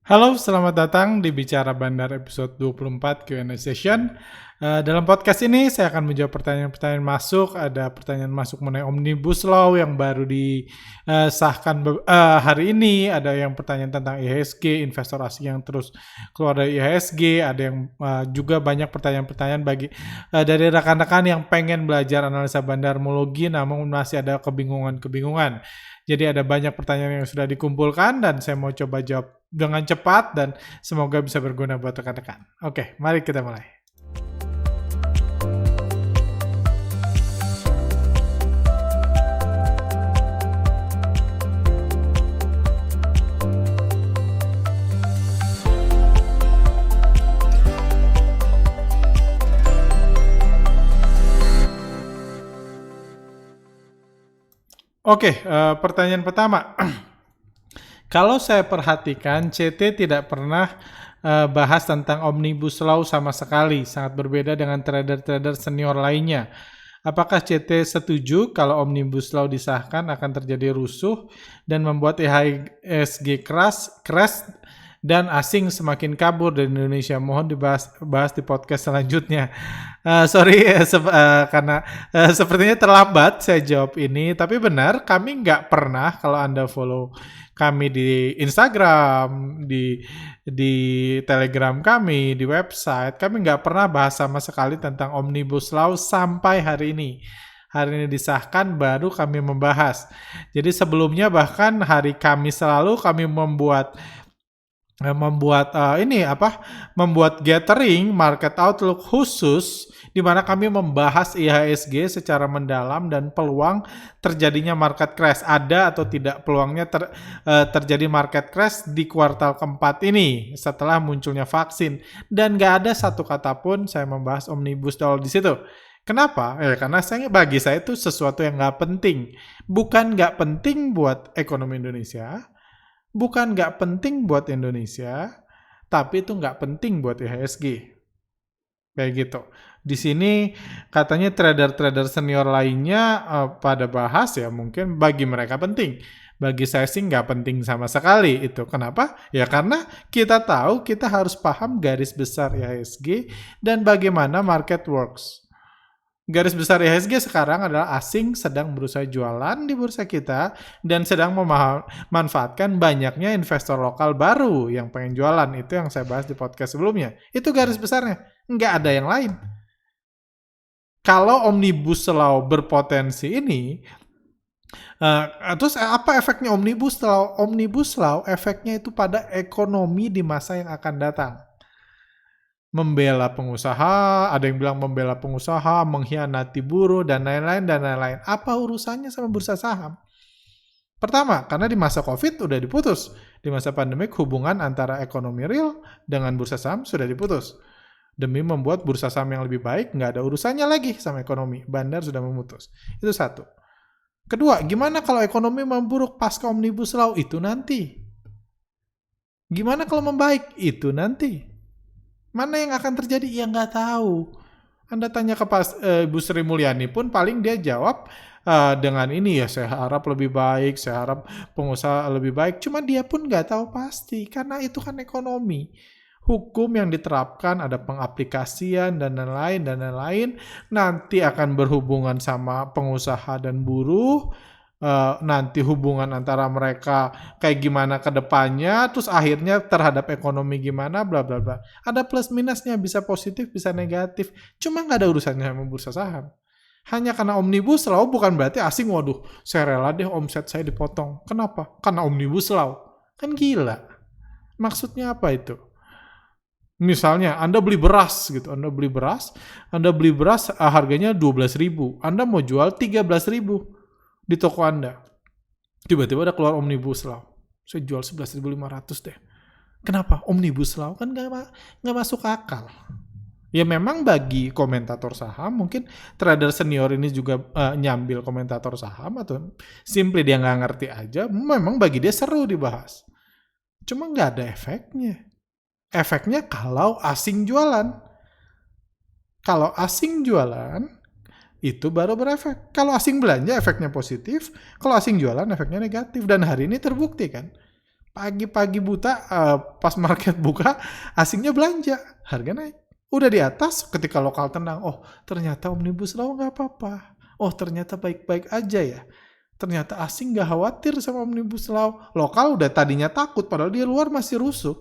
Halo, selamat datang di Bicara Bandar episode 24 Q&A session. Dalam podcast ini saya akan menjawab pertanyaan-pertanyaan masuk. Ada pertanyaan masuk mengenai Omnibus Law yang baru disahkan hari ini. Ada yang pertanyaan tentang IHSG, investor asing yang terus keluar dari IHSG. Ada yang juga banyak pertanyaan-pertanyaan dari rekan-rekan yang pengen belajar analisa bandarmologi namun masih ada kebingungan-kebingungan. Jadi ada banyak pertanyaan yang sudah dikumpulkan dan saya mau coba jawab dengan cepat dan semoga bisa berguna buat rekan-rekan. Oke, mari kita mulai. Oke, pertanyaan pertama. Kalau saya perhatikan, CT tidak pernah bahas tentang Omnibus Law sama sekali, sangat berbeda dengan trader-trader senior lainnya. Apakah CT setuju kalau Omnibus Law disahkan akan terjadi rusuh dan membuat IHSG crash dan asing semakin kabur dari Indonesia? Mohon dibahas di podcast selanjutnya. Karena sepertinya terlambat saya jawab ini, tapi benar kami nggak pernah, kalau Anda follow kami di Instagram, di Telegram kami, di website, kami nggak pernah bahas sama sekali tentang Omnibus Law sampai hari ini. Hari ini disahkan baru kami membahas. Jadi sebelumnya bahkan hari Kamis lalu kami membuat gathering market outlook khusus di mana kami membahas IHSG secara mendalam dan peluang terjadinya market crash. Ada atau tidak peluangnya terjadi market crash di kuartal keempat ini setelah munculnya vaksin, dan nggak ada satu kata pun saya membahas Omnibus Law di situ. Kenapa? Karena bagi saya itu sesuatu yang nggak penting. Bukan nggak penting buat ekonomi Indonesia, bukan nggak penting buat Indonesia, tapi itu nggak penting buat IHSG. Kayak gitu. Di sini katanya trader-trader senior lainnya pada bahas, ya mungkin bagi mereka penting. Bagi saya sih nggak penting sama sekali itu. Kenapa? Ya karena kita tahu kita harus paham garis besar IHSG dan bagaimana market works. Garis besar IHSG sekarang adalah asing sedang berusaha jualan di bursa kita dan sedang memanfaatkan banyaknya investor lokal baru yang pengen jualan. Itu yang saya bahas di podcast sebelumnya. Itu garis besarnya. Nggak ada yang lain. Kalau Omnibus Law berpotensi ini, terus apa efeknya Omnibus Law? Omnibus Law efeknya itu pada ekonomi di masa yang akan datang. Membela pengusaha, ada yang bilang membela pengusaha, mengkhianati buruh, dan lain-lain, dan lain-lain. Apa urusannya sama bursa saham? Pertama, karena di masa COVID udah diputus. Di masa pandemik, hubungan antara ekonomi real dengan bursa saham sudah diputus. Demi membuat bursa saham yang lebih baik, nggak ada urusannya lagi sama ekonomi. Bandar sudah memutus. Itu satu. Kedua, gimana kalau ekonomi memburuk pasca Omnibus Law? Itu nanti. Gimana kalau membaik? Itu nanti. Mana yang akan terjadi? Ya nggak tahu. Anda tanya ke Ibu Sri Mulyani pun paling dia jawab dengan ini, ya saya harap lebih baik, saya harap pengusaha lebih baik. Cuma dia pun nggak tahu pasti karena itu kan ekonomi. Hukum yang diterapkan, ada pengaplikasian dan lain-lain nanti akan berhubungan sama pengusaha dan buruh. Nanti hubungan antara mereka kayak gimana ke depannya, terus akhirnya terhadap ekonomi gimana, bla bla bla. Ada plus minusnya, bisa positif, bisa negatif. Cuma nggak ada urusannya sama bursa saham. Hanya karena Omnibus Law bukan berarti asing, waduh, saya rela deh omset saya dipotong. Kenapa? Karena Omnibus Law. Kan gila. Maksudnya apa itu? Misalnya Anda beli beras gitu, Anda beli beras harganya 12.000, Anda mau jual 13.000 di toko Anda. Tiba-tiba ada keluar Omnibus Law. Saya jual 11.500 deh. Kenapa? Omnibus Law kan nggak masuk akal. Ya memang bagi komentator saham, mungkin trader senior ini juga nyambil komentator saham atau simply dia nggak ngerti aja, memang bagi dia seru dibahas. Cuma nggak ada efeknya. Efeknya kalau asing jualan. Kalau asing jualan, itu baru berefek. Kalau asing belanja efeknya positif, kalau asing jualan efeknya negatif. Dan hari ini terbukti kan. Pagi-pagi buta, pas market buka, asingnya belanja, harga naik. Udah di atas, ketika lokal tenang, oh ternyata Omnibus Law nggak apa-apa. Oh ternyata baik-baik aja ya. Ternyata asing nggak khawatir sama Omnibus Law. Lokal udah tadinya takut, padahal di luar masih rusuh.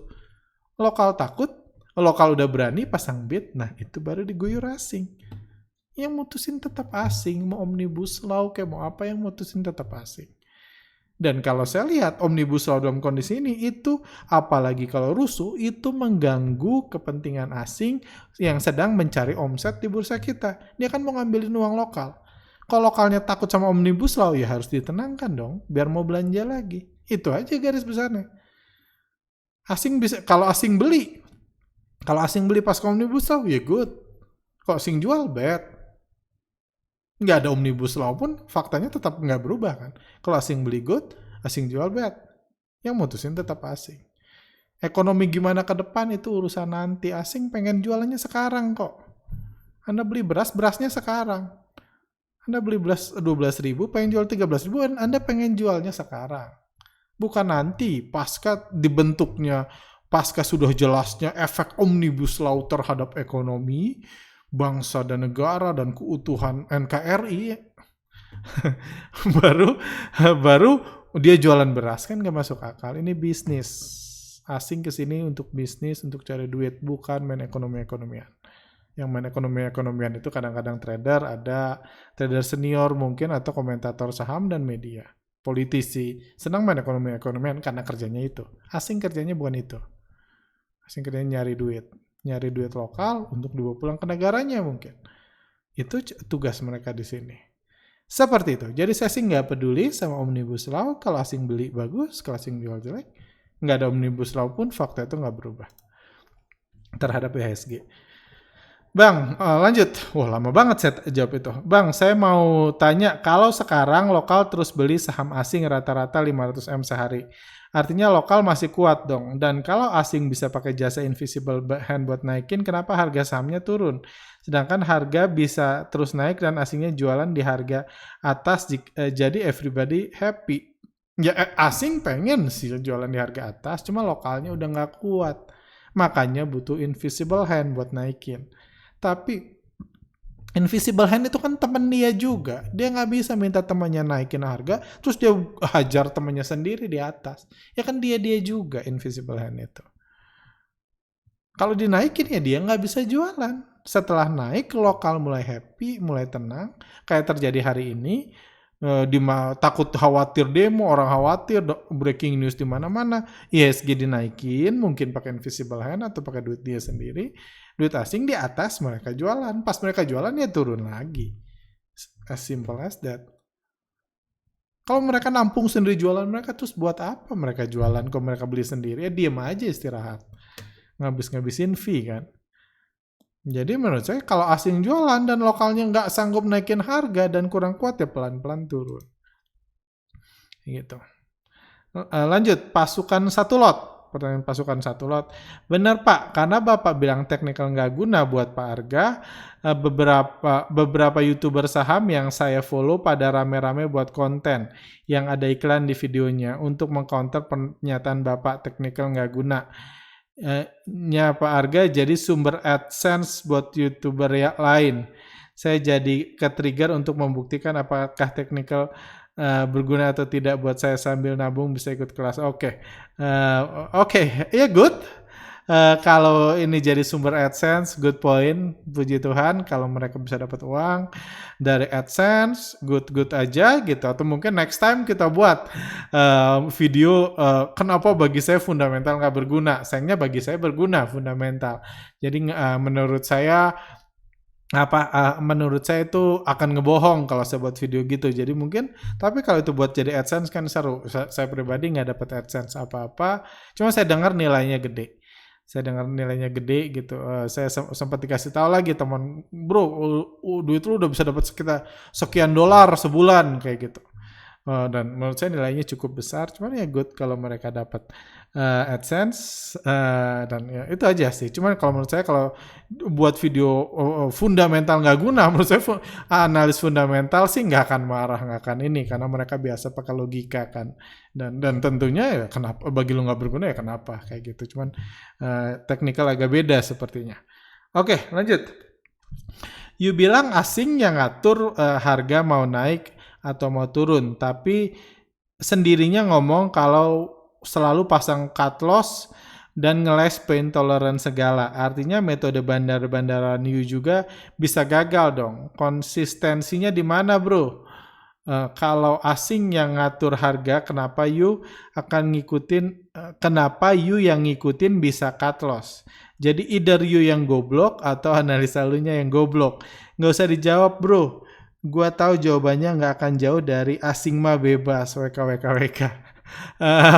Lokal takut, lokal udah berani pasang bid, nah itu baru diguyur asing. Yang mutusin tetap asing, mau Omnibus Law kayak mau apa, yang mutusin tetap asing. Dan kalau saya lihat Omnibus Law dalam kondisi ini, itu apalagi kalau rusuh, itu mengganggu kepentingan asing yang sedang mencari omset di bursa kita. Dia kan mau ngambilin uang lokal. Kalau lokalnya takut sama Omnibus Law, ya harus ditenangkan dong, biar mau belanja lagi. Itu aja garis besarnya. Asing bisa, kalau asing beli pas Omnibus Law, ya good. Kalau asing jual, bad. Nggak ada Omnibus Law pun, faktanya tetap nggak berubah kan. Kalau asing beli good, asing jual bad. Yang mutusin tetap asing. Ekonomi gimana ke depan itu urusan nanti. Asing pengen jualannya sekarang kok. Anda beli beras, berasnya sekarang. Anda beli beras 12.000, pengen jual 13.000, Anda pengen jualnya sekarang. Bukan nanti, pasca dibentuknya, pasca sudah jelasnya efek Omnibus Law terhadap ekonomi, bangsa dan negara dan keutuhan NKRI, baru dia jualan beras, kan nggak masuk akal. Ini bisnis, asing kesini untuk bisnis, untuk cari duit, bukan main ekonomi-ekonomian. Yang main ekonomi-ekonomian itu kadang-kadang trader, ada trader senior mungkin, atau komentator saham dan media. Politisi senang main ekonomi-ekonomian karena kerjanya itu. Asing kerjanya bukan itu. Asing kerjanya nyari duit lokal untuk dibawa pulang ke negaranya mungkin. Itu tugas mereka di sini. Seperti itu. Jadi saya sih nggak peduli sama Omnibus Law. Kalau asing beli bagus, kalau asing jual jelek. Nggak ada Omnibus Law pun fakta itu nggak berubah terhadap IHSG. Bang, lanjut. Wah, lama banget saya jawab itu. Bang, saya mau tanya, kalau sekarang lokal terus beli saham asing rata-rata 500M sehari, artinya lokal masih kuat dong. Dan kalau asing bisa pakai jasa invisible hand buat naikin, kenapa harga sahamnya turun? Sedangkan harga bisa terus naik dan asingnya jualan di harga atas, jadi everybody happy. Ya, asing pengen sih jualan di harga atas, cuma lokalnya udah nggak kuat. Makanya butuh invisible hand buat naikin. Tapi invisible hand itu kan temen dia juga. Dia nggak bisa minta temannya naikin harga, terus dia hajar temannya sendiri di atas. Ya kan dia juga invisible hand itu. Kalau dinaikin ya dia nggak bisa jualan. Setelah naik, lokal mulai happy, mulai tenang. Kayak terjadi hari ini, takut khawatir demo, orang khawatir, breaking news di mana-mana. IHSG dinaikin, mungkin pakai invisible hand atau pakai duit dia sendiri. Duit asing di atas, mereka jualan. Pas mereka jualan, ya turun lagi. As simple as that. Kalau mereka nampung sendiri jualan mereka, terus buat apa mereka jualan? Kalau mereka beli sendiri, ya diem aja istirahat. Ngabis-ngabisin fee kan. Jadi menurut saya kalau asing jualan dan lokalnya nggak sanggup naikin harga dan kurang kuat, ya pelan-pelan turun. Gitu. Lanjut, pasukan satu lot. Pertanyaan pasukan satu lot. Benar Pak, karena Bapak bilang technical nggak guna buat Pak Arga, beberapa YouTuber saham yang saya follow pada rame-rame buat konten yang ada iklan di videonya untuk mengcounter pernyataan Bapak technical nggak guna. Pak Arga jadi sumber AdSense buat YouTuber yang lain. Saya jadi ke-trigger untuk membuktikan apakah technical berguna atau tidak buat saya sambil nabung bisa ikut kelas. Oke, ya good. Kalau ini jadi sumber AdSense, good point, puji Tuhan. Kalau mereka bisa dapat uang dari AdSense, good aja gitu. Atau mungkin next time kita buat video kenapa bagi saya fundamental nggak berguna. Sayangnya bagi saya berguna fundamental. Jadi menurut saya menurut saya itu akan ngebohong kalau saya buat video gitu. Jadi mungkin, tapi kalau itu buat jadi AdSense kan seru. Saya pribadi nggak dapat AdSense apa-apa. Cuma saya dengar nilainya gede. Gitu. Saya sempat dikasih tahu lagi teman, bro, duit lu udah bisa dapat sekitar sekian dolar sebulan kayak gitu. Dan menurut saya nilainya cukup besar, cuman ya good kalau mereka dapat AdSense, dan ya itu aja sih. Cuman kalau menurut saya kalau buat video fundamental nggak guna, menurut saya analis fundamental sih nggak akan marah, nggak akan ini, karena mereka biasa pakai logika kan. Dan tentunya ya kenapa bagi lu nggak berguna ya kenapa kayak gitu. Cuman teknikal agak beda sepertinya. Oke, lanjut. You bilang asing yang ngatur harga mau naik atau mau turun, tapi sendirinya ngomong kalau selalu pasang cut loss dan ngeles pain tolerance segala. Artinya metode bandar-bandaran you juga bisa gagal dong. Konsistensinya di mana, bro? Kalau asing yang ngatur harga, kenapa you akan ngikutin? Kenapa you yang ngikutin bisa cut loss? Jadi either you yang goblok atau analisa lu nya yang goblok. Nggak usah dijawab, bro. Gua tahu jawabannya nggak akan jauh dari asing mah bebas, WKWKWK.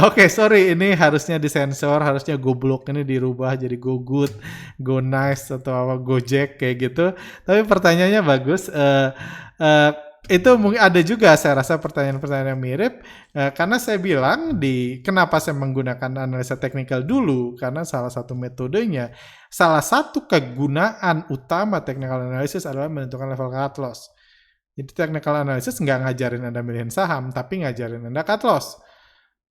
Oke, sorry, ini harusnya disensor, harusnya goblok ini dirubah jadi go good, go nice, atau apa, gojek kayak gitu. Tapi pertanyaannya bagus. Itu mungkin ada juga saya rasa pertanyaan-pertanyaan yang mirip, karena saya bilang kenapa saya menggunakan analisa teknikal dulu, karena salah satu metodenya, salah satu kegunaan utama technical analysis adalah menentukan level cut loss. Jadi technical analysis nggak ngajarin Anda milihin saham, tapi ngajarin Anda cut loss.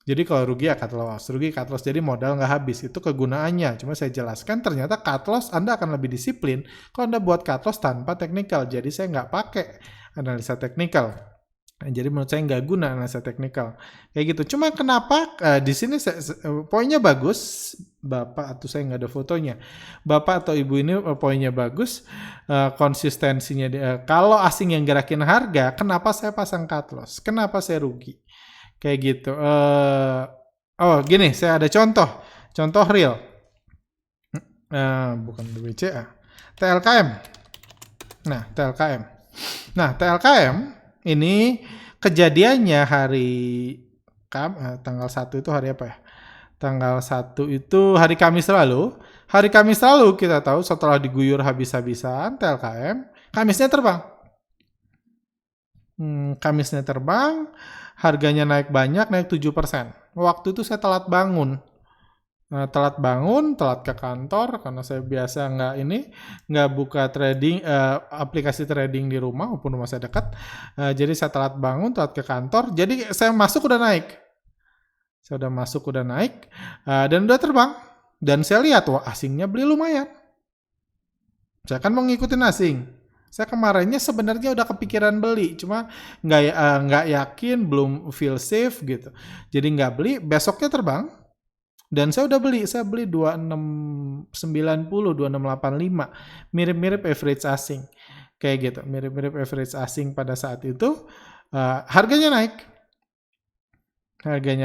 Jadi kalau rugi ya cut loss, jadi modal nggak habis, itu kegunaannya. Cuma saya jelaskan ternyata cut loss Anda akan lebih disiplin kalau Anda buat cut loss tanpa teknikal. Jadi saya nggak pakai analisa teknikal. Jadi menurut saya nggak guna analisa teknikal kayak gitu. Cuma kenapa di sini poinnya bagus, Bapak atau saya nggak ada fotonya. Bapak atau Ibu ini poinnya bagus, konsistensinya. Kalau asing yang gerakin harga, kenapa saya pasang cut loss? Kenapa saya rugi? Kayak gitu. Gini, saya ada contoh real. Bukan BBCA, TLKM. Nah, TLKM ini kejadiannya tanggal 1 itu hari apa ya? Tanggal 1 itu hari Kamis lalu. Hari Kamis lalu kita tahu setelah diguyur habis-habisan TLKM, Kamisnya terbang, harganya naik banyak, naik 7%. Waktu itu saya telat bangun, telat ke kantor karena saya biasa nggak buka trading, aplikasi trading di rumah walaupun rumah saya dekat. Jadi saya telat bangun, telat ke kantor. Jadi saya masuk udah naik. Dan udah terbang. Dan saya lihat wah asingnya beli lumayan. Saya kan mau ngikutin asing. Saya kemarinnya sebenarnya udah kepikiran beli, cuma nggak yakin, belum feel safe gitu. Jadi nggak beli. Besoknya terbang. Dan saya udah beli, 2690, 2685, mirip-mirip average asing, kayak gitu, mirip-mirip average asing pada saat itu. Harganya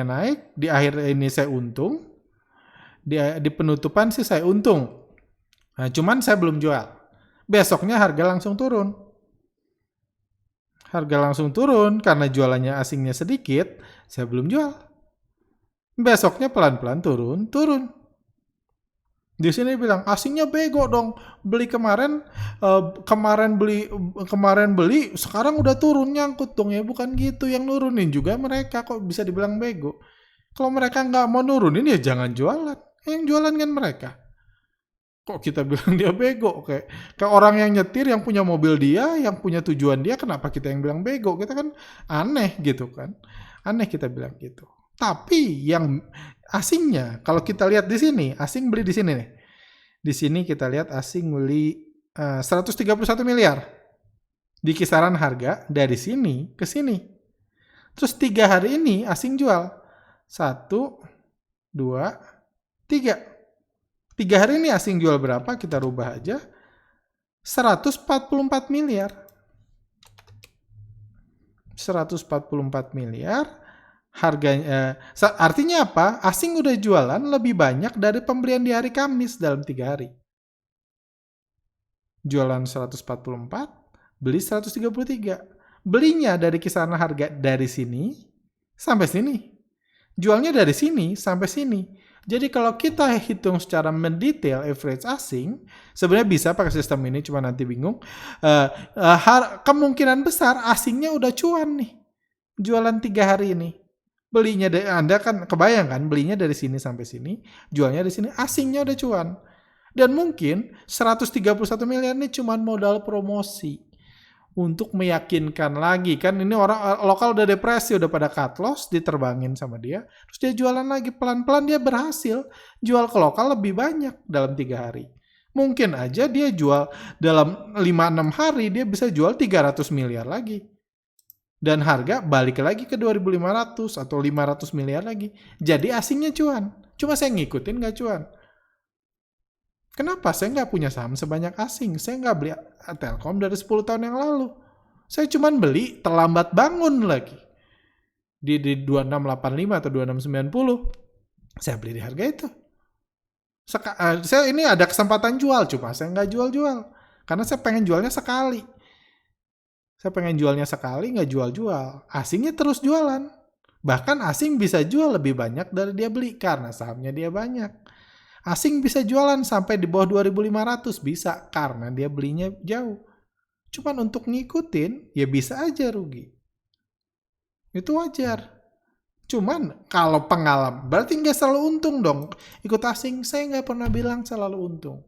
naik, di akhir ini saya untung, di penutupan sih saya untung, cuman saya belum jual. Besoknya harga langsung turun karena jualannya asingnya sedikit, saya belum jual. Besoknya pelan-pelan turun. Di sini bilang asingnya bego dong, beli kemarin beli, sekarang udah turun nyangkut dong ya, bukan gitu, yang nurunin juga mereka, kok bisa dibilang bego? Kalau mereka nggak mau nurunin ya jangan jualan, yang jualan kan mereka. Kok kita bilang dia bego? Kayak orang yang nyetir, yang punya mobil dia, yang punya tujuan dia, kenapa kita yang bilang bego? Kita kan aneh gitu kan, aneh kita bilang gitu. Tapi yang asingnya, kalau kita lihat di sini, asing beli di sini nih. Di sini kita lihat asing beli 131 miliar. Di kisaran harga dari sini ke sini. Terus 3 hari ini asing jual. 1, 2, 3. 3 hari ini asing jual berapa? Kita rubah aja. 144 miliar. 144 miliar. Harganya, artinya apa? Asing udah jualan lebih banyak dari pembelian di hari Kamis dalam 3 hari. Jualan 144, beli 133. Belinya dari kisaran harga dari sini sampai sini. Jualnya dari sini sampai sini. Jadi kalau kita hitung secara mendetail average asing, sebenarnya bisa pakai sistem ini, cuma nanti bingung. Kemungkinan besar asingnya udah cuan nih. Jualan 3 hari ini. Belinya dari Anda kan kebayang kan, belinya dari sini sampai sini, jualnya di sini, asingnya udah cuan. Dan mungkin 131 miliar ini cuma modal promosi untuk meyakinkan lagi kan, ini orang lokal udah depresi, udah pada cut loss, diterbangin sama dia, terus dia jualan lagi, pelan-pelan dia berhasil jual ke lokal lebih banyak dalam 3 hari. Mungkin aja dia jual dalam 5-6 hari dia bisa jual 300 miliar lagi. Dan harga balik lagi ke 2.500 atau 500 miliar lagi. Jadi asingnya cuan. Cuma saya ngikutin nggak cuan. Kenapa? Saya nggak punya saham sebanyak asing. Saya nggak beli Telkom dari 10 tahun yang lalu. Saya cuma beli terlambat bangun lagi. Di 2685 atau 2690. Saya beli di harga itu. Saya ini ada kesempatan jual. Cuma saya nggak jual-jual. Karena saya pengen jualnya sekali. Saya pengen jualnya sekali, nggak jual-jual. Asingnya terus jualan. Bahkan asing bisa jual lebih banyak dari dia beli karena sahamnya dia banyak. Asing bisa jualan sampai di bawah 2.500 bisa karena dia belinya jauh. Cuman untuk ngikutin ya bisa aja rugi. Itu wajar. Cuman kalau pengalaman berarti nggak selalu untung dong. Ikut asing saya nggak pernah bilang selalu untung.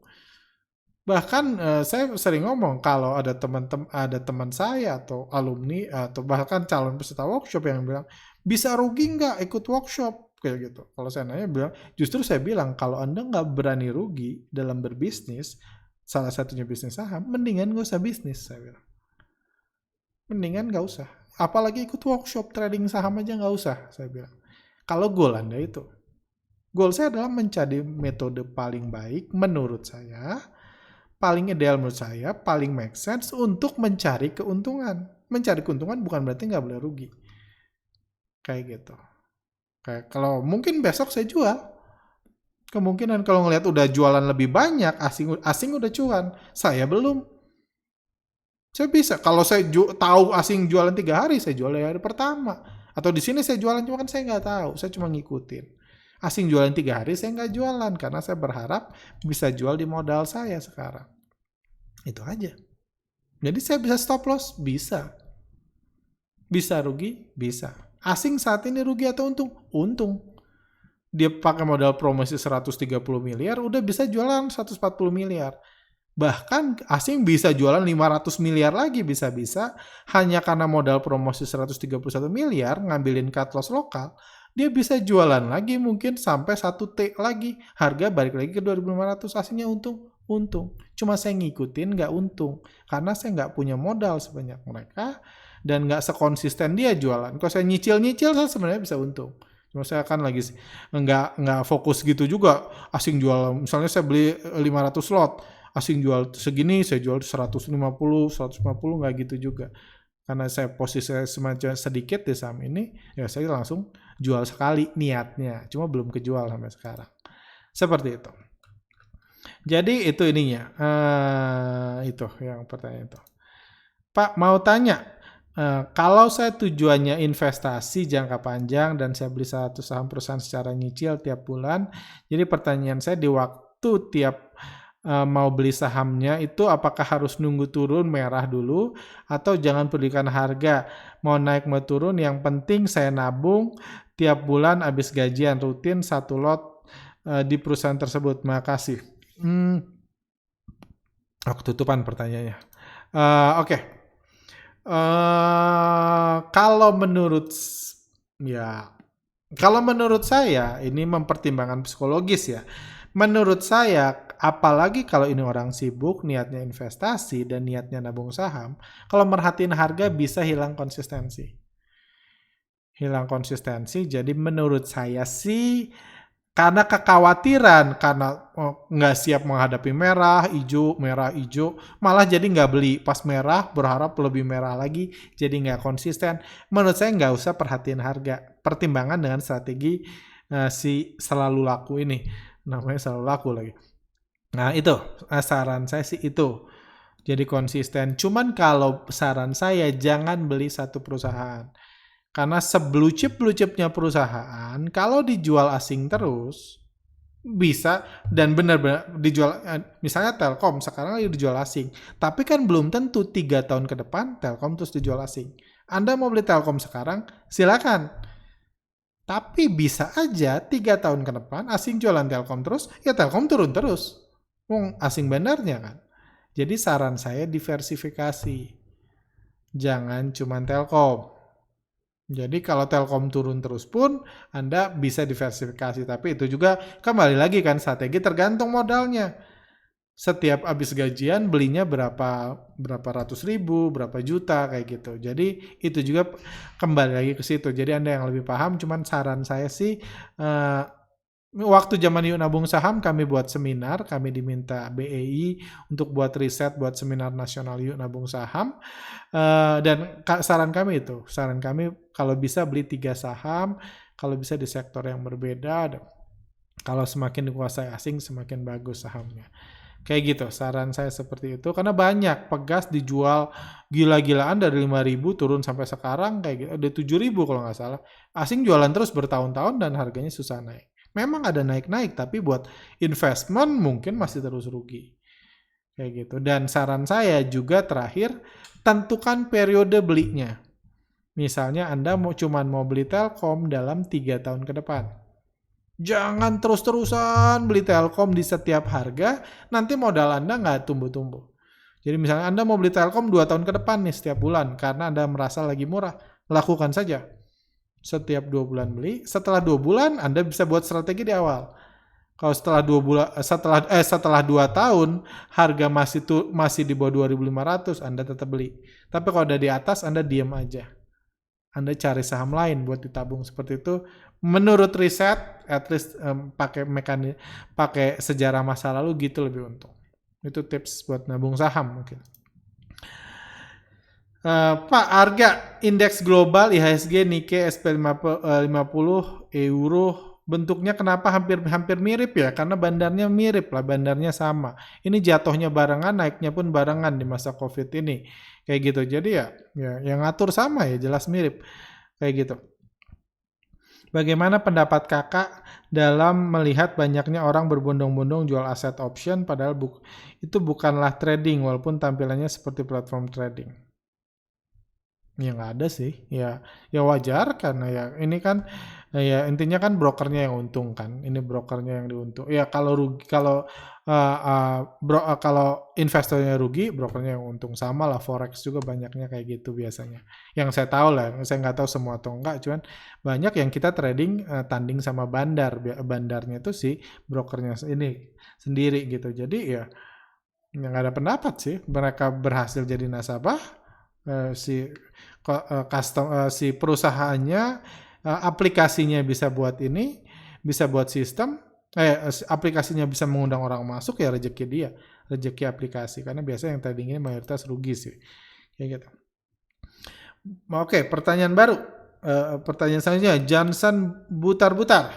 Bahkan saya sering ngomong kalau ada teman saya atau alumni atau bahkan calon peserta workshop yang bilang bisa rugi nggak ikut workshop kayak gitu. Kalau saya nanya bilang, justru saya bilang kalau Anda nggak berani rugi dalam berbisnis, salah satunya bisnis saham, mendingan nggak usah bisnis saya bilang. Mendingan nggak usah. Apalagi ikut workshop trading saham aja nggak usah saya bilang. Kalau goal Anda itu, goal saya adalah mencari metode paling baik menurut saya. Paling ideal menurut saya, paling make sense untuk mencari keuntungan. Mencari keuntungan bukan berarti nggak boleh rugi. Kayak gitu. Kayak kalau mungkin besok saya jual. Kemungkinan kalau ngelihat udah jualan lebih banyak, asing udah cuan. Saya belum. Saya bisa. Kalau saya tahu asing jualan 3 hari, saya jual dari hari pertama. Atau di sini saya jualan, cuma kan saya nggak tahu. Saya cuma ngikutin. Asing jualan 3 hari, saya nggak jualan. Karena saya berharap bisa jual di modal saya sekarang. Itu aja. Jadi saya bisa stop loss? Bisa. Bisa rugi? Bisa. Asing saat ini rugi atau untung? Untung. Dia pakai modal promosi 130 miliar, udah bisa jualan 140 miliar. Bahkan asing bisa jualan 500 miliar lagi bisa-bisa hanya karena modal promosi 131 miliar ngambilin cut loss lokal, dia bisa jualan lagi mungkin sampai 1T lagi. Harga balik lagi ke 2.500, asingnya untung. Cuma saya ngikutin nggak untung. Karena saya nggak punya modal sebanyak mereka dan nggak sekonsisten dia jualan. Kalau saya nyicil-nyicil saya sebenarnya bisa untung. Cuma saya kan lagi nggak fokus gitu juga. Asing jual, misalnya saya beli 500 lot. Asing jual segini, saya jual 150 nggak gitu juga. Karena saya posisi semacam sedikit di saham ini, ya saya langsung jual sekali niatnya. Cuma belum kejual sampai sekarang. Seperti itu. Jadi itu ininya. Itu yang pertanyaan itu. Pak, mau tanya. Kalau saya tujuannya investasi jangka panjang dan saya beli satu saham perusahaan secara nyicil tiap bulan. Jadi pertanyaan saya di waktu tiap mau beli sahamnya itu apakah harus nunggu turun merah dulu atau jangan pedulikan harga, mau naik mau turun yang penting saya nabung tiap bulan habis gajian rutin 1 lot di perusahaan tersebut. Makasih. Ketutupan pertanyaannya. Oke. Kalau menurut saya ini mempertimbangkan psikologis ya. Menurut saya, apalagi kalau ini orang sibuk, niatnya investasi dan niatnya nabung saham, kalau merhatiin harga bisa hilang konsistensi. Jadi menurut saya sih, karena kekhawatiran, karena nggak siap menghadapi merah, hijau, malah jadi nggak beli. Pas merah, berharap lebih merah lagi, jadi nggak konsisten. Menurut saya nggak usah perhatiin harga. Pertimbangan dengan strategi si selalu laku ini. Namanya selalu laku lagi. Nah itu, saran saya sih itu. Jadi konsisten. Cuman kalau saran saya, jangan beli satu perusahaan. Karena seblue chipnya perusahaan, kalau dijual asing terus, bisa dan benar-benar dijual, misalnya Telkom sekarang lagi dijual asing. Tapi kan belum tentu 3 tahun ke depan Telkom terus dijual asing. Anda mau beli Telkom sekarang, silakan. Tapi bisa aja 3 tahun ke depan asing jualan Telkom terus, ya Telkom turun terus. Asing bandarnya kan. Jadi saran saya diversifikasi. Jangan cuma Telkom. Jadi kalau Telkom turun terus pun Anda bisa diversifikasi. Tapi itu juga kembali lagi kan strategi tergantung modalnya. Setiap habis gajian belinya berapa ratus ribu, berapa juta kayak gitu. Jadi itu juga kembali lagi ke situ. Jadi Anda yang lebih paham. Cuman saran saya sih waktu zaman Yuk Nabung Saham kami buat seminar, kami diminta BEI untuk buat riset buat seminar nasional Yuk Nabung Saham. Dan saran kami kalau bisa beli 3 saham, kalau bisa di sektor yang berbeda. Kalau semakin dikuasai asing semakin bagus sahamnya. Kayak gitu, saran saya seperti itu. Karena banyak Pegas dijual gila-gilaan dari 5.000 turun sampai sekarang kayak gitu. Ada 7.000 kalau nggak salah. Asing jualan terus bertahun-tahun dan harganya susah naik. Memang ada naik-naik, tapi buat investment mungkin masih terus rugi. Kayak gitu. Dan saran saya juga terakhir, tentukan periode belinya. Misalnya Anda cuma mau beli Telkom dalam 3 tahun ke depan. Jangan terus-terusan beli Telkom di setiap harga, nanti modal Anda nggak tumbuh-tumbuh. Jadi misalnya Anda mau beli Telkom 2 tahun ke depan nih setiap bulan, karena Anda merasa lagi murah, lakukan saja. Setiap 2 bulan beli, setelah 2 bulan Anda bisa buat strategi di awal. Kalau setelah 2 tahun harga masih di bawah 2.500, Anda tetap beli. Tapi kalau udah di atas, Anda diam aja. Anda cari saham lain buat ditabung seperti itu. Menurut riset, at least pakai sejarah masa lalu gitu lebih untung. Itu tips buat nabung saham mungkin. Pak, harga indeks global IHSG, Nikkei, SP50, Euro bentuknya kenapa hampir mirip ya? Karena bandarnya mirip lah, bandarnya sama. Ini jatuhnya barengan, naiknya pun barengan di masa Covid ini. Kayak gitu. Jadi ya yang ngatur sama ya, jelas mirip. Kayak gitu. Bagaimana pendapat kakak dalam melihat banyaknya orang berbondong-bondong jual aset option padahal itu bukanlah trading walaupun tampilannya seperti platform trading? Ya nggak ada sih, ya wajar karena ya ini kan ya intinya kan brokernya yang untung kan, ini brokernya yang diuntung. Ya kalau rugi kalau investornya rugi, brokernya yang untung, sama lah forex juga banyaknya kayak gitu biasanya. Yang saya tahu lah, saya nggak tahu semua atau enggak, cuman banyak yang kita trading tanding sama bandarnya itu sih brokernya ini sendiri gitu. Jadi ya nggak ada pendapat sih, mereka berhasil jadi nasabah. Si perusahaannya aplikasinya bisa buat ini, bisa buat sistem, aplikasinya bisa mengundang orang masuk, ya rezeki aplikasi, karena biasanya yang trading ini mayoritas rugi sih kayak gitu. Oke, pertanyaan baru, pertanyaan selanjutnya, Johnson Butar-Butar,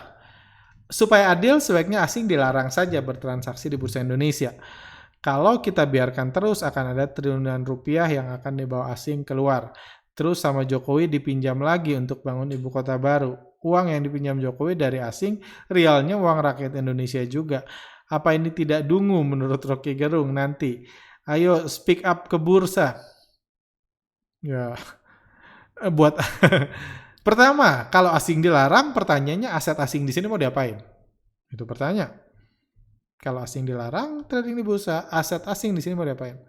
supaya adil sebaiknya asing dilarang saja bertransaksi di bursa Indonesia. Kalau kita biarkan terus akan ada triliunan rupiah yang akan dibawa asing keluar. Terus sama Jokowi dipinjam lagi untuk bangun ibu kota baru. Uang yang dipinjam Jokowi dari asing, realnya uang rakyat Indonesia juga. Apa ini tidak dungu menurut Rocky Gerung nanti? Ayo speak up ke bursa. Ya, buat pertama, kalau asing dilarang, pertanyaannya aset asing di sini mau diapain? Itu pertanyaan. Kalau asing dilarang, trading di bursa, aset asing di sini mau diapain?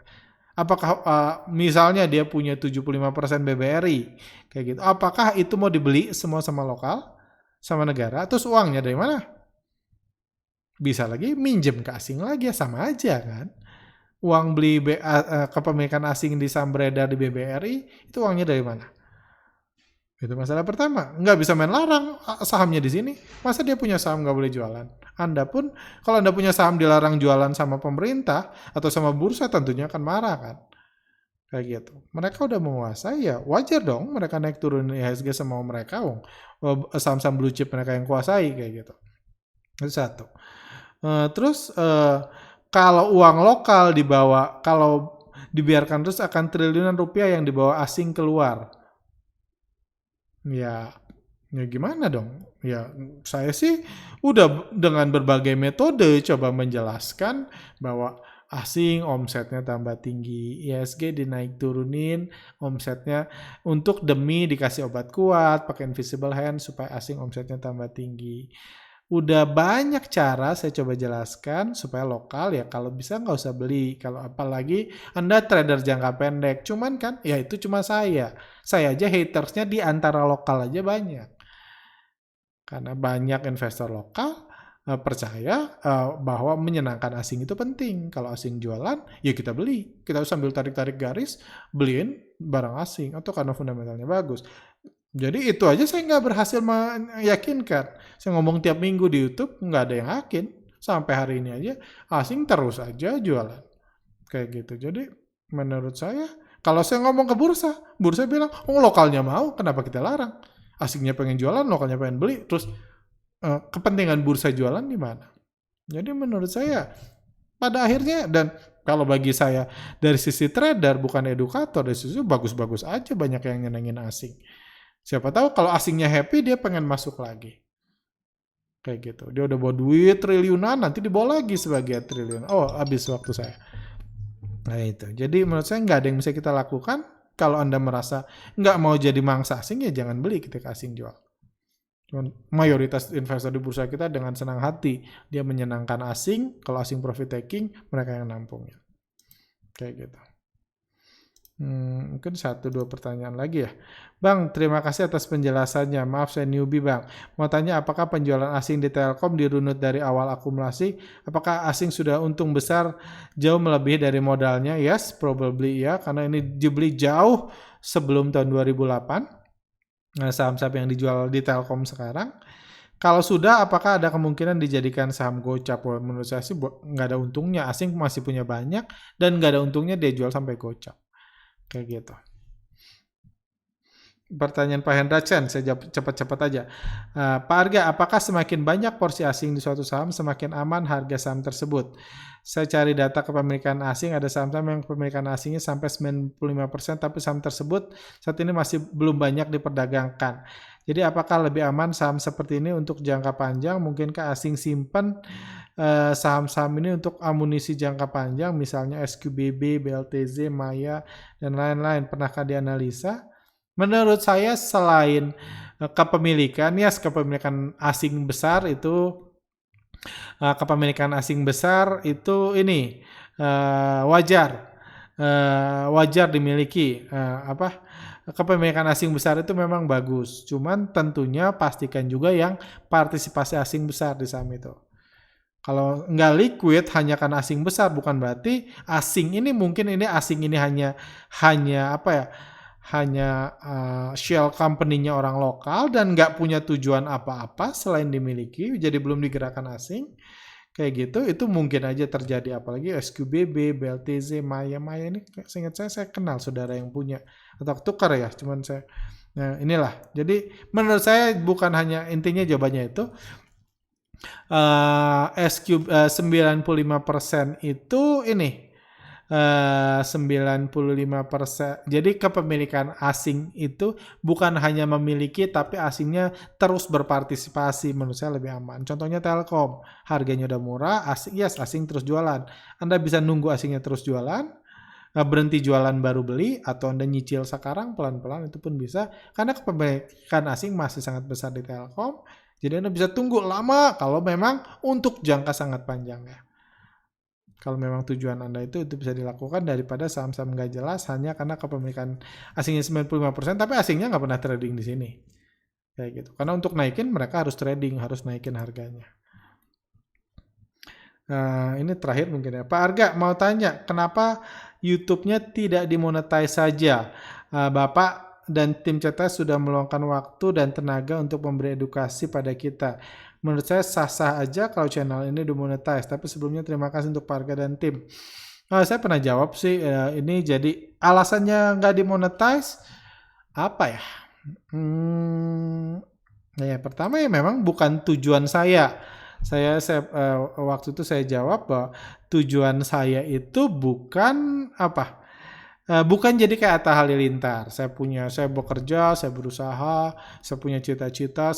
Apakah misalnya dia punya 75% BBRI, kayak gitu. Apakah itu mau dibeli semua sama lokal, sama negara? Terus uangnya dari mana? Bisa lagi minjem ke asing lagi, ya sama aja kan. Uang beli kepemilikan asing di saham beredar di BBRI, itu uangnya dari mana? Itu masalah pertama. Nggak bisa main larang sahamnya di sini. Masa dia punya saham nggak boleh jualan? Anda pun, kalau Anda punya saham dilarang jualan sama pemerintah atau sama bursa, tentunya akan marah kan? Kayak gitu. Mereka udah menguasai, ya wajar dong mereka naik turun IHSG sama mereka. Saham-saham blue chip mereka yang kuasai kayak gitu. Itu satu. Terus kalau uang lokal dibawa, kalau dibiarkan terus akan triliunan rupiah yang dibawa asing keluar. Ya gimana dong? Ya saya sih udah dengan berbagai metode coba menjelaskan bahwa asing omsetnya tambah tinggi, ISG dinaik turunin omsetnya untuk demi dikasih obat kuat, pakai invisible hand supaya asing omsetnya tambah tinggi. Udah banyak cara saya coba jelaskan supaya lokal ya kalau bisa nggak usah beli. Kalau apalagi Anda trader jangka pendek. Cuman kan ya itu cuma saya. Saya aja hatersnya di antara lokal aja banyak. Karena banyak investor lokal percaya bahwa menyenangkan asing itu penting. Kalau asing jualan, ya kita beli. Kita sambil tarik-tarik garis, beliin barang asing. Atau karena fundamentalnya bagus. Jadi itu aja saya nggak berhasil meyakinkan. Saya ngomong tiap minggu di YouTube, nggak ada yang yakin. Sampai hari ini aja, asing terus aja jualan. Kayak gitu. Jadi menurut saya, kalau saya ngomong ke bursa bilang, oh lokalnya mau, kenapa kita larang? Asingnya pengen jualan, lokalnya pengen beli, terus kepentingan bursa jualan di mana? Jadi menurut saya, pada akhirnya, dan kalau bagi saya dari sisi trader, bukan edukator, dari sisi bagus-bagus aja banyak yang nyenengin asing. Siapa tahu kalau asingnya happy, dia pengen masuk lagi. Kayak gitu. Dia udah bawa duit triliunan, nanti dibawa lagi sebagai triliun. Oh, habis waktu saya. Nah itu. Jadi menurut saya nggak ada yang bisa kita lakukan. Kalau Anda merasa nggak mau jadi mangsa asing, ya jangan beli ketika asing jual. Cuman mayoritas investor di bursa kita dengan senang hati. Dia menyenangkan asing. Kalau asing profit taking, mereka yang nampungnya. Kayak gitu. Mungkin 1-2 pertanyaan lagi ya. Bang, terima kasih atas penjelasannya. Maaf saya newbie bang. Mau tanya apakah penjualan asing di Telkom dirunut dari awal akumulasi? Apakah asing sudah untung besar jauh melebihi dari modalnya? Yes, probably ya. Karena ini dibeli jauh sebelum tahun 2008. Nah, saham-saham yang dijual di Telkom sekarang. Kalau sudah, apakah ada kemungkinan dijadikan saham gocap? Menurut saya sih nggak ada untungnya. Asing masih punya banyak dan nggak ada untungnya dia jual sampai gocap. Kayak gitu. Pertanyaan Pak Hendra Chen, saya jawab cepat-cepat aja. Pak Arga, apakah semakin banyak porsi asing di suatu saham, semakin aman harga saham tersebut? Saya cari data kepemilikan asing, ada saham-saham yang kepemilikan asingnya sampai 95%, tapi saham tersebut saat ini masih belum banyak diperdagangkan. Jadi apakah lebih aman saham seperti ini untuk jangka panjang? Mungkinkah asing simpan saham-saham ini untuk amunisi jangka panjang, misalnya SQBB, BLTZ, Maya, dan lain-lain? Pernahkah dianalisa? Menurut saya selain kepemilikan, ya kepemilikan asing besar itu ini wajar dimiliki. Kepemilikan asing besar itu memang bagus, cuman tentunya pastikan juga yang partisipasi asing besar di saham itu. Kalau nggak liquid hanya karena asing besar, bukan berarti asing ini hanya shell company-nya orang lokal dan nggak punya tujuan apa-apa selain dimiliki, jadi belum digerakkan asing. Kayak gitu, itu mungkin aja terjadi. Apalagi SQBB, BLTZ, Maya ini seingat saya kenal saudara yang punya. Atau tukar ya, cuman saya. Nah inilah, jadi menurut saya bukan hanya intinya jawabannya itu. 95% itu ini 95%. Jadi kepemilikan asing itu bukan hanya memiliki tapi asingnya terus berpartisipasi, menurut saya lebih aman. Contohnya Telkom, harganya udah murah, asing terus jualan. Anda bisa nunggu asingnya terus jualan, berhenti jualan baru beli, atau Anda nyicil sekarang pelan-pelan, itu pun bisa. Karena kepemilikan asing masih sangat besar di Telkom, jadi Anda bisa tunggu lama kalau memang untuk jangka sangat panjang ya. Kalau memang tujuan Anda itu bisa dilakukan daripada saham-saham nggak jelas hanya karena kepemilikan asingnya 95%, tapi asingnya nggak pernah trading di sini. Kayak gitu. Karena untuk naikin mereka harus trading, harus naikin harganya. Ini terakhir mungkin ya. Pak Arga mau tanya, kenapa YouTube-nya tidak dimonetize saja? Bapak dan tim CTS sudah meluangkan waktu dan tenaga untuk memberi edukasi pada kita. Menurut saya sah-sah aja kalau channel ini dimonetize. Tapi sebelumnya terima kasih untuk Pak Arga dan tim. Saya pernah jawab sih, ini jadi alasannya nggak dimonetize apa ya? Ya pertama ya memang bukan tujuan saya. Waktu itu saya jawab bahwa tujuan saya itu bukan bukan jadi kayak Atta Halilintar. Saya bekerja, saya berusaha, saya punya cita-cita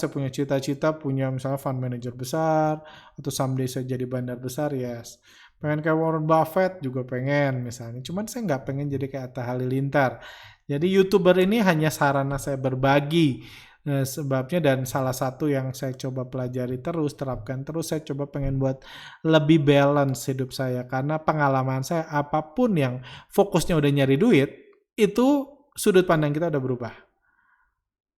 punya misalnya fund manager besar, atau someday saya jadi bandar besar, yes. pengen kayak Warren Buffett juga pengen misalnya. Cuman saya nggak pengen jadi kayak Atta Halilintar. Jadi YouTuber ini hanya sarana saya berbagi. Sebabnya dan salah satu yang saya coba pelajari terus, terapkan terus, saya coba pengen buat lebih balance hidup saya. Karena pengalaman saya apapun yang fokusnya udah nyari duit, itu sudut pandang kita udah berubah.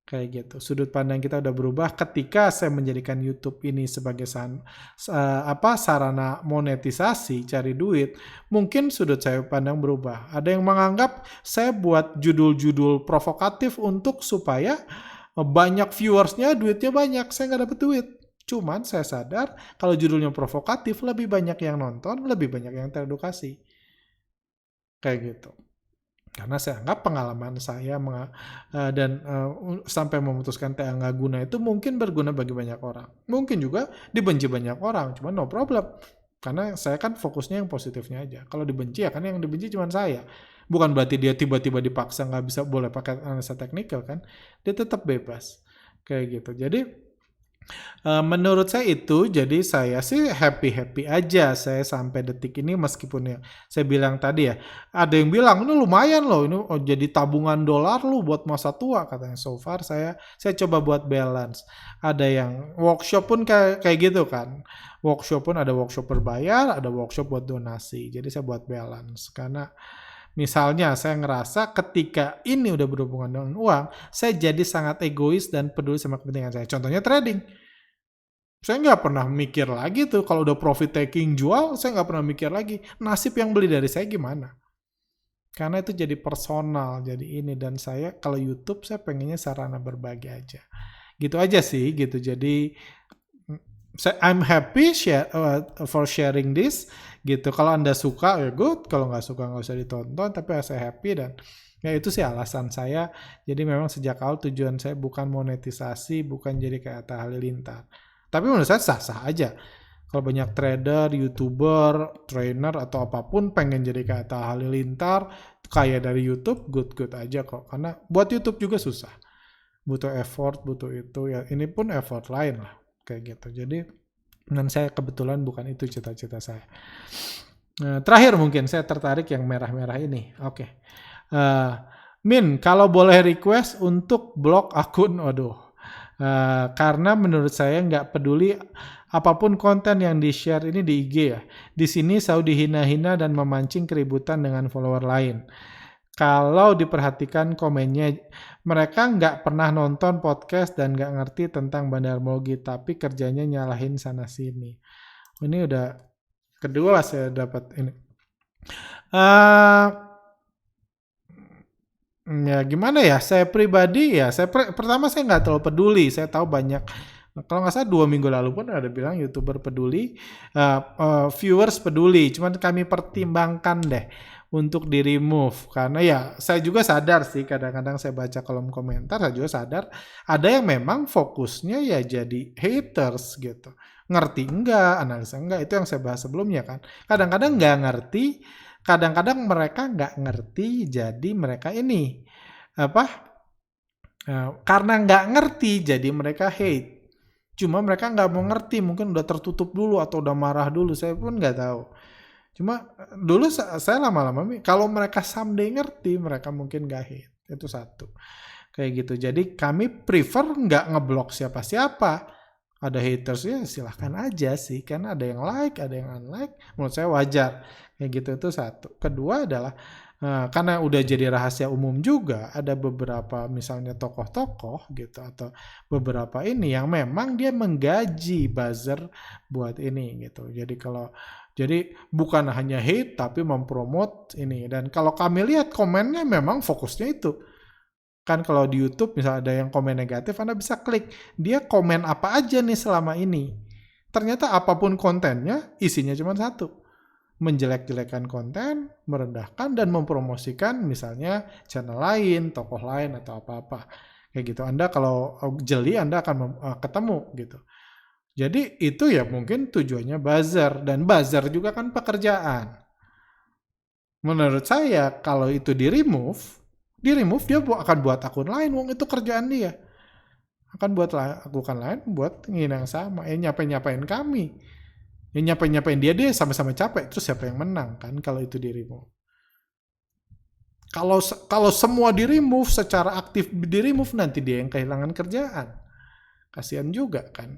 Kayak gitu. Sudut pandang kita udah berubah ketika saya menjadikan YouTube ini sebagai sarana monetisasi, cari duit. Mungkin sudut saya pandang berubah. Ada yang menganggap saya buat judul-judul provokatif untuk supaya banyak viewersnya, duitnya banyak. Saya nggak dapet duit. Cuman saya sadar kalau judulnya provokatif, lebih banyak yang nonton, lebih banyak yang teredukasi. Kayak gitu. Karena saya anggap pengalaman saya dan sampai memutuskan TA nggak guna itu mungkin berguna bagi banyak orang. Mungkin juga dibenci banyak orang, cuma no problem. Karena saya kan fokusnya yang positifnya aja. Kalau dibenci ya kan yang dibenci cuma saya. Bukan berarti dia tiba-tiba dipaksa nggak bisa boleh pakai analisa teknikal kan. Dia tetap bebas. Kayak gitu. Jadi menurut saya itu, jadi saya sih happy-happy aja saya sampai detik ini meskipun ya saya bilang tadi ya, ada yang bilang ini lumayan loh, ini jadi tabungan dolar lu buat masa tua katanya. So far saya coba buat balance. Ada yang workshop pun kayak gitu kan. Workshop pun ada workshop berbayar, ada workshop buat donasi. Jadi saya buat balance karena misalnya saya ngerasa ketika ini udah berhubungan dengan uang, saya jadi sangat egois dan peduli sama kepentingan saya. Contohnya trading. Saya nggak pernah mikir lagi tuh kalau udah profit taking jual, saya nggak pernah mikir lagi nasib yang beli dari saya gimana. Karena itu jadi personal, jadi ini. Dan saya kalau YouTube saya pengennya sarana berbagi aja. Gitu aja sih gitu. Jadi I'm happy for sharing this gitu. Kalau Anda suka ya good, kalau nggak suka nggak usah ditonton, tapi saya happy dan ya itu sih alasan saya. Jadi memang sejak awal tujuan saya bukan monetisasi, bukan jadi kayak Atta Halilintar. Tapi menurut saya sah-sah aja. Kalau banyak trader, YouTuber, trainer atau apapun pengen jadi kayak Atta Halilintar, kaya dari YouTube, good aja kok. Karena buat YouTube juga susah. Butuh effort, butuh itu ya. Ini pun effort lain lah. Kayak gitu. Jadi dan saya kebetulan bukan itu cita-cita saya. Terakhir mungkin saya tertarik yang merah-merah ini. Oke. Min, kalau boleh request untuk blok akun, karena menurut saya nggak peduli apapun konten yang di-share ini di IG ya. Di sini selalu dihina-hina dan memancing keributan dengan follower lain. Kalau diperhatikan komennya, mereka nggak pernah nonton podcast dan nggak ngerti tentang bandarmologi, tapi kerjanya nyalahin sana-sini. Ini udah kedua saya dapat ini. Ya gimana ya, saya pribadi ya, pertama saya nggak terlalu peduli, saya tahu banyak, kalau nggak salah 2 minggu lalu pun ada bilang YouTuber peduli, viewers peduli, cuman kami pertimbangkan deh untuk di remove, karena ya saya juga sadar sih, kadang-kadang saya baca kolom komentar, saya juga sadar, ada yang memang fokusnya ya jadi haters gitu, ngerti enggak, analisa enggak, itu yang saya bahas sebelumnya kan, kadang-kadang nggak ngerti, kadang-kadang mereka nggak ngerti, jadi mereka ini karena nggak ngerti, jadi mereka hate. Cuma mereka nggak mau ngerti, mungkin udah tertutup dulu atau udah marah dulu, saya pun nggak tahu. Cuma dulu saya lama-lama, kalau mereka someday ngerti, mereka mungkin nggak hate. Itu satu. Kayak gitu. Jadi kami prefer nggak ngeblok siapa-siapa. Ada haters ya silahkan aja sih, karena ada yang like, ada yang unlike, menurut saya wajar. Kayak gitu, itu satu. Kedua adalah karena udah jadi rahasia umum juga, ada beberapa misalnya tokoh-tokoh gitu atau beberapa ini yang memang dia menggaji buzzer buat ini gitu. Jadi bukan hanya hate tapi mempromot ini, dan kalau kami lihat komennya memang fokusnya itu. Kan kalau di YouTube misalnya ada yang komen negatif, Anda bisa klik dia komen apa aja nih selama ini. Ternyata apapun kontennya, isinya cuma satu. Menjelek-jelekan konten, merendahkan, dan mempromosikan misalnya channel lain, tokoh lain, atau apa-apa. Kayak gitu. Anda kalau jeli, Anda akan ketemu gitu. Jadi itu ya mungkin tujuannya buzzer. Dan buzzer juga kan pekerjaan. Menurut saya kalau itu di-remove dia akan buat akun lain, wong itu kerjaan dia. Akan buat akun lain buat ngina yang sama, nyapain kami. Yang nyapain dia sama-sama capek, terus siapa yang menang kan kalau itu di remove? Kalau semua di remove secara aktif di remove, nanti dia yang kehilangan kerjaan. Kasihan juga kan.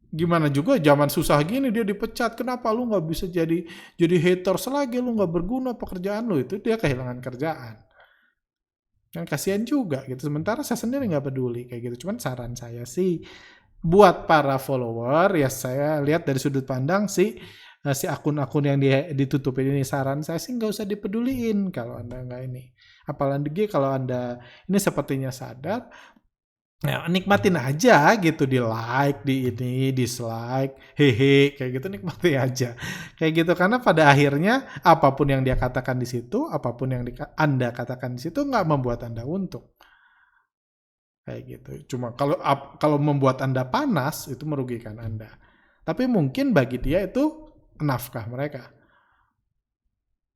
Gimana juga zaman susah gini dia dipecat, kenapa lu nggak bisa jadi haters lagi, lu nggak berguna pekerjaan lu, itu dia kehilangan kerjaan. Kan kasihan juga gitu. Sementara saya sendiri nggak peduli kayak gitu. Cuman saran saya sih buat para follower, ya saya lihat dari sudut pandang si akun-akun yang ditutupin ini, saran saya sih nggak usah dipeduliin kalau Anda nggak ini. Apalagi kalau Anda ini sepertinya sadar, ya nikmatin aja gitu, di like, di ini, dislike, hehe, kayak gitu nikmati aja. Kayak gitu, karena pada akhirnya apapun yang dia katakan di situ, apapun yang Anda katakan di situ nggak membuat Anda untung. Kayak gitu. Cuma kalau membuat Anda panas, itu merugikan Anda. Tapi mungkin bagi dia itu nafkah mereka.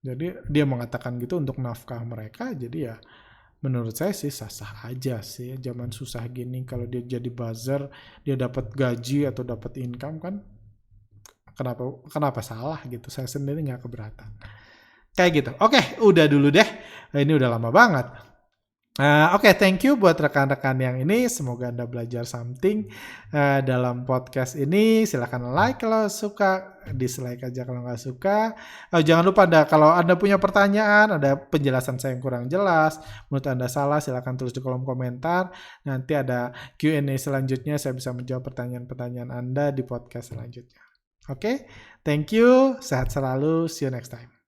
Jadi dia mengatakan gitu untuk nafkah mereka, jadi ya menurut saya sih sah-sah aja sih. Zaman susah gini kalau dia jadi buzzer, dia dapat gaji atau dapat income kan, kenapa salah gitu. Saya sendiri nggak keberatan. Kayak gitu. Oke, udah dulu deh. Ini udah lama banget. Oke, thank you buat rekan-rekan yang ini. Semoga Anda belajar something dalam podcast ini. Silahkan like kalau suka, dislike aja kalau nggak suka. Jangan lupa kalau Anda punya pertanyaan, ada penjelasan saya yang kurang jelas, menurut Anda salah, silahkan tulis di kolom komentar. Nanti ada Q&A selanjutnya, saya bisa menjawab pertanyaan-pertanyaan Anda di podcast selanjutnya. Oke, thank you. Sehat selalu. See you next time.